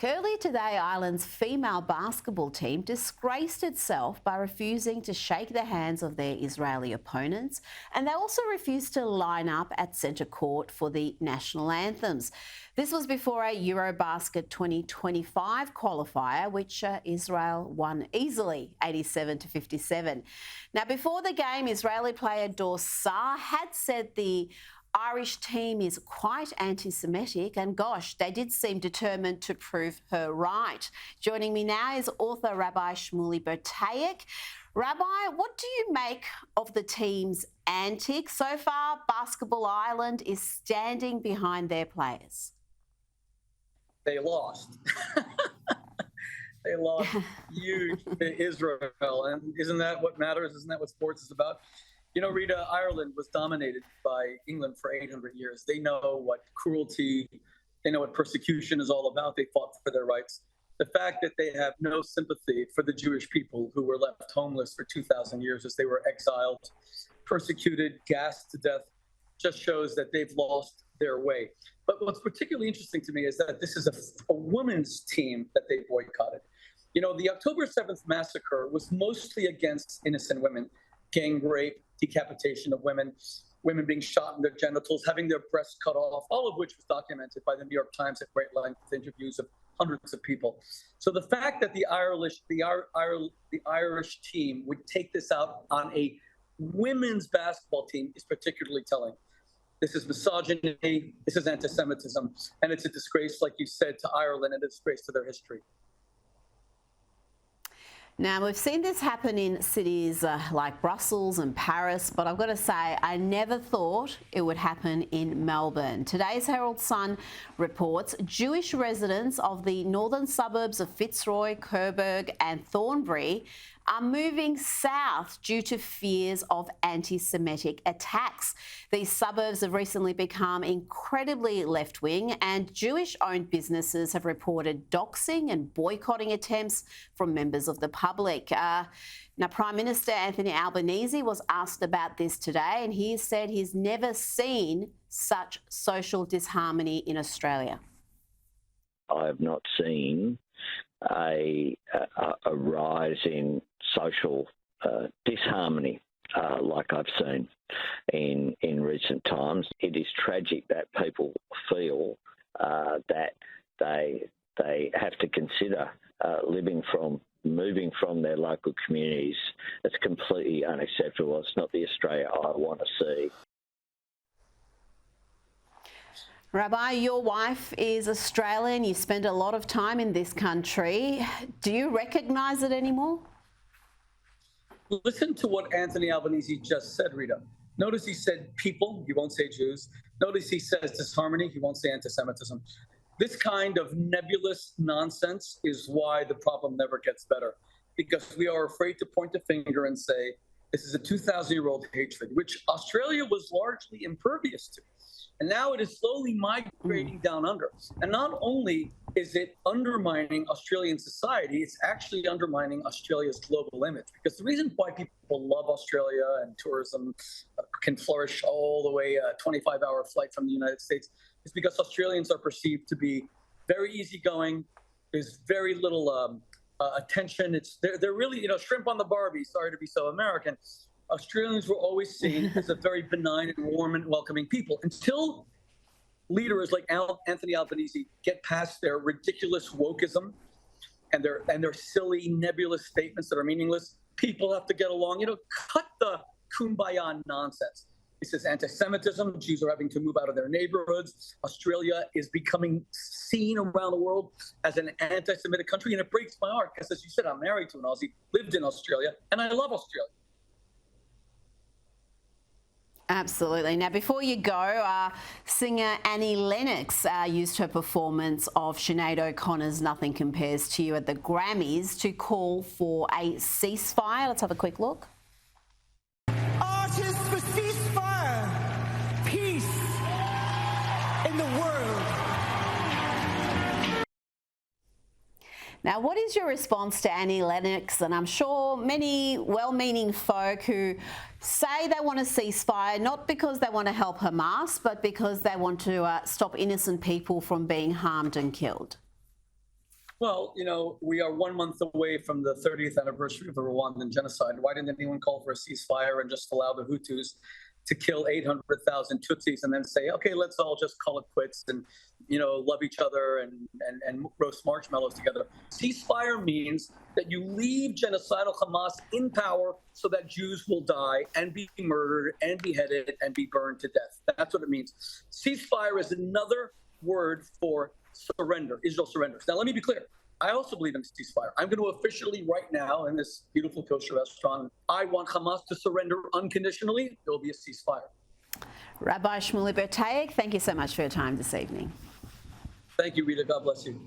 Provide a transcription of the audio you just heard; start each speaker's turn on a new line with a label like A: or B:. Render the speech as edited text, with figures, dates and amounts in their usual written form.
A: Earlier today, Ireland's female basketball team disgraced itself by refusing to shake the hands of their Israeli opponents, and they also refused to line up at centre court for the national anthems. This was before a Eurobasket 2025 qualifier, which Israel won easily, 87-57. Now, before the game, Israeli player Dor Saar had said the Irish team is quite anti-Semitic, and gosh, they did seem determined to prove her right. Joining me now is author Rabbi Shmuley Bertayek. Rabbi, what do you make of the team's antics? So far, Basketball Ireland is standing behind their players.
B: They lost. They lost huge to Israel, and isn't that what matters? Isn't that what sports is about? You know, Rita, Ireland was dominated by England for 800 years. They know what cruelty, they know what persecution is all about. They fought for their rights. The fact that they have no sympathy for the Jewish people who were left homeless for 2,000 years as they were exiled, persecuted, gassed to death, just shows that they've lost their way. But what's particularly interesting to me is that this is a women's team that they boycotted. You know, the October 7th massacre was mostly against innocent women. Gang rape, decapitation of women, women being shot in their genitals, having their breasts cut off, all of which was documented by the New York Times at great length with interviews of hundreds of people. So the fact that the Irish team would take this out on a women's basketball team is particularly telling. This is misogyny, this is anti-Semitism, and it's a disgrace, like you said, to Ireland and a disgrace to their history.
A: Now, we've seen this happen in cities like Brussels and Paris, but I've got to say, I never thought it would happen in Melbourne. Today's Herald Sun reports Jewish residents of the northern suburbs of Fitzroy, Coburg and Thornbury are moving south due to fears of anti-Semitic attacks. These suburbs have recently become incredibly left-wing, and Jewish-owned businesses have reported doxing and boycotting attempts from members of the public. Now, Prime Minister Anthony Albanese was asked about this today, and he said he's never seen such social disharmony in Australia.
C: I have not seen a rise in social disharmony like I've seen in recent times. It is tragic that people feel that they have to consider moving from their local communities. It's completely unacceptable. It's not the Australia I want to see.
A: Rabbi, your wife is Australian. You spend a lot of time in this country. Do you recognise it anymore?
B: Listen to what Anthony Albanese just said, Rita. Notice he said people, he won't say Jews. Notice he says disharmony, he won't say anti-Semitism. This kind of nebulous nonsense is why the problem never gets better, because we are afraid to point a finger and say, this is a 2,000-year-old hatred, which Australia was largely impervious to. And now it is slowly migrating down under. And not only is it undermining Australian society, it's actually undermining Australia's global image. Because the reason why people love Australia and tourism can flourish all the way a 25-hour flight from the United States is because Australians are perceived to be very easygoing. There's very little attention. They're really, shrimp on the Barbie. Sorry to be so American. Australians were always seen as a very benign and warm and welcoming people until leaders like Anthony Albanese get past their ridiculous wokeism and their silly nebulous statements that are meaningless. People have to get along. Cut the kumbaya nonsense. This is anti-Semitism. Jews are having to move out of their neighborhoods. Australia is becoming seen around the world as an anti-Semitic country, and it breaks my heart because, as you said, I'm married to an Aussie, lived in Australia, and I love Australia.
A: Absolutely. Now, before you go, singer Lennox used her performance of Sinead O'Connor's Nothing Compares to You at the Grammys to call for a ceasefire. Let's have a quick look.
D: Artists for ceasefire, peace in the world.
A: Now, what is your response to Annie Lennox? And I'm sure many well-meaning folk who say they want a ceasefire, not because they want to help Hamas, but because they want to stop innocent people from being harmed and killed.
B: Well, we are 1 month away from the 30th anniversary of the Rwandan genocide. Why didn't anyone call for a ceasefire and just allow the Hutus to kill 800,000 Tutsis and then say, okay, let's all just call it quits and, love each other and roast marshmallows together? Ceasefire means that you leave genocidal Hamas in power so that Jews will die and be murdered and beheaded and be burned to death. That's what it means. Ceasefire is another word for surrender. Israel surrenders. Now, let me be clear. I also believe in ceasefire. I'm going to officially right now in this beautiful kosher restaurant, I want Hamas to surrender unconditionally. There will be a ceasefire.
A: Rabbi Shmuley Bertayek, thank you so much for your time this evening.
B: Thank you, Rita. God bless you.